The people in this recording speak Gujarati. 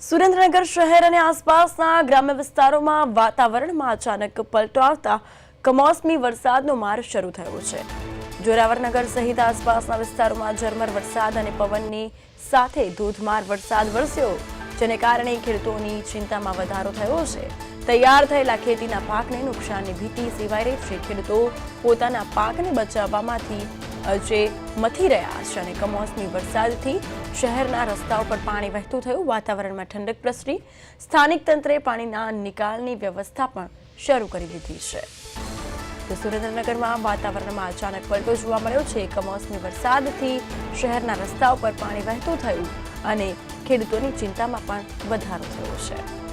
સુરેન્દ્રનગર શહેર અને આસપાસના ગ્રામ્ય વિસ્તારોમાં વાતાવરણમાં અચાનક પલટો આવતા કમોસમી વરસાદનો માર શરૂ થયો છે। જોરાવરનગર સહિત આસપાસના વિસ્તારોમાં ઝરમર વરસાદ અને પવનની સાથે ધોધમાર વરસાદ વરસ્યો, જેને કારણે ખેડૂતોની ચિંતામાં વધારો થયો છે। તૈયાર થયેલા ખેતીના પાકને નુકસાનની ભીતિ સેવાઈ રહી છે। ખેડૂતો પોતાના પાકને બચાવવામાંથી જે મથી રહ્યા છે અને કમોસમી વરસાદથી શહેરના રસ્તાઓ પર પાણી વહેતું થયું, વાતાવરણમાં ઠંડક પ્રસરી। સ્થાનિક તંત્રે પાણીના નિકાલની વ્યવસ્થા પણ શરૂ કરી દીધી છે। તો સુરેન્દ્રનગરમાં વાતાવરણમાં અચાનક પલટો જોવા મળ્યો છે। કમોસમી વરસાદથી શહેરના રસ્તાઓ પર પાણી વહેતું થયું અને ખેડૂતોની ચિંતામાં પણ વધારો થયો છે।